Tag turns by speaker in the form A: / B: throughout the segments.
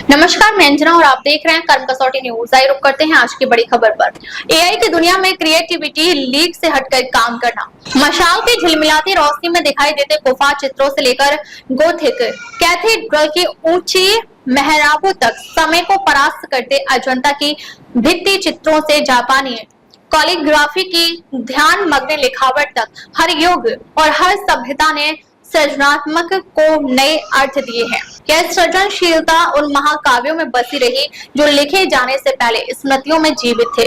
A: नमस्कार, मैं अंजना और आप देख रहे हैं कर्म कसौटी न्यूज। आइए रुक करते हैं आज की बड़ी खबर पर। एआई की दुनिया में क्रिएटिविटी लीक से हटकर काम करना। मशाल की झिलमिलाती रोशनी में दिखाई देते गुफा चित्रों से लेकर गोथिक कैथेड्रल की ऊंची मेहराबों तक समय को परास्त करते अजंता की भित्ति चित्रों से जापानी कॉलिग्राफी की ध्यान मग्न लिखावट तक हर युग और हर सभ्यता ने सृजनात्मक को नए अर्थ दिए हैं। यह सृजनशीलता उन महाकाव्यों में बसी रही जो लिखे जाने से पहले स्मृतियों में जीवित थे।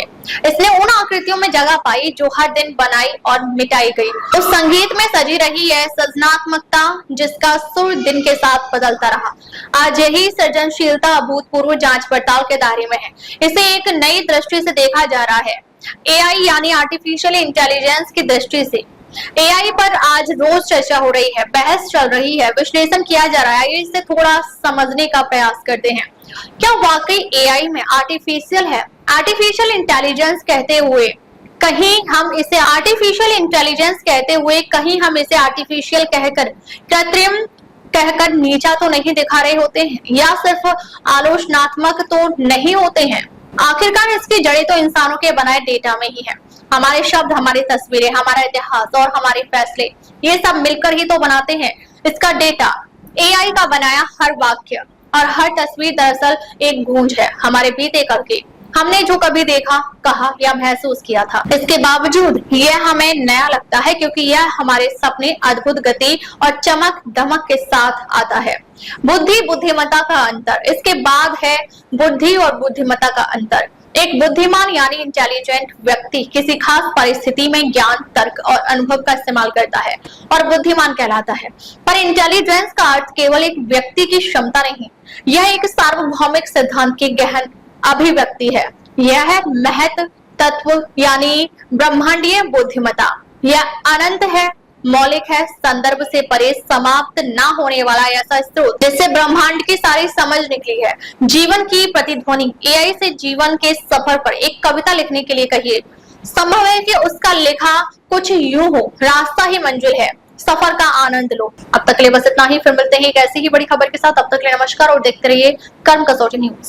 A: इसने उन आकृतियों में जगह पाई जो हर दिन बनाई और मिटाई गई। उस संगीत में सजी रही है सृजनात्मकता जिसका सुर दिन के साथ बदलता रहा। आज यही सृजनशीलता अभूतपूर्व जांच पड़ताल के दायरे में है। इसे एक नई दृष्टि से देखा जा रहा है, एआई यानी आर्टिफिशियल इंटेलिजेंस की दृष्टि से। एआई पर आज रोज चर्चा हो रही है, बहस चल रही है, विश्लेषण किया जा रहा है। इसे थोड़ा समझने का प्रयास करते हैं। क्या वाकई एआई में आर्टिफिशियल है? आर्टिफिशियल इंटेलिजेंस कहते हुए कहीं हम इसे आर्टिफिशियल कहकर कृत्रिम कहकर नीचा तो नहीं दिखा रहे होते हैं, या सिर्फ आलोचनात्मक तो नहीं होते हैं? आखिरकार इसकी जड़ें तो इंसानों के बनाए डेटा में ही है। हमारे शब्द, हमारी तस्वीरें, हमारा इतिहास और हमारे फैसले, ये सब मिलकर ही तो बनाते हैं इसका डेटा। एआई का बनाया हर वाक्य और हर तस्वीर दरअसल एक गूंज है हमारे बीते कल की। हमने जो कभी देखा, कहा या महसूस किया था। इसके बावजूद यह हमें नया लगता है क्योंकि यह हमारे सपने अद्भुत गति और चमक दमक के साथ आता है। बुद्धि बुद्धिमत्ता का अंतर। इसके बाद है बुद्धि और बुद्धिमत्ता का अंतर। एक बुद्धिमान यानी इंटेलिजेंट व्यक्ति किसी खास परिस्थिति में ज्ञान, तर्क और अनुभव का इस्तेमाल करता है और बुद्धिमान कहलाता है। पर इंटेलिजेंस का अर्थ केवल एक व्यक्ति की क्षमता नहीं, यह एक सार्वभौमिक सिद्धांत की गहन अभिव्यक्ति है। यह है महत तत्व यानी ब्रह्मांडीय बुद्धिमत्ता। यह अनंत है, मौलिक है, संदर्भ से परे समाप्त ना होने वाला ऐसा स्रोत जिससे ब्रह्मांड की सारी समझ निकली है। जीवन की प्रतिध्वनि। एआई से जीवन के सफर पर एक कविता लिखने के लिए कहिए, संभव है कि उसका लिखा कुछ यूं हो, रास्ता ही मंजिल है, सफर का आनंद लो। अब तक के लिए बस इतना ही, फिर मिलते हैं एक ऐसी ही बड़ी खबर के साथ। अब तक के लिए नमस्कार और देखते रहिए कर्म कसौटी न्यूज।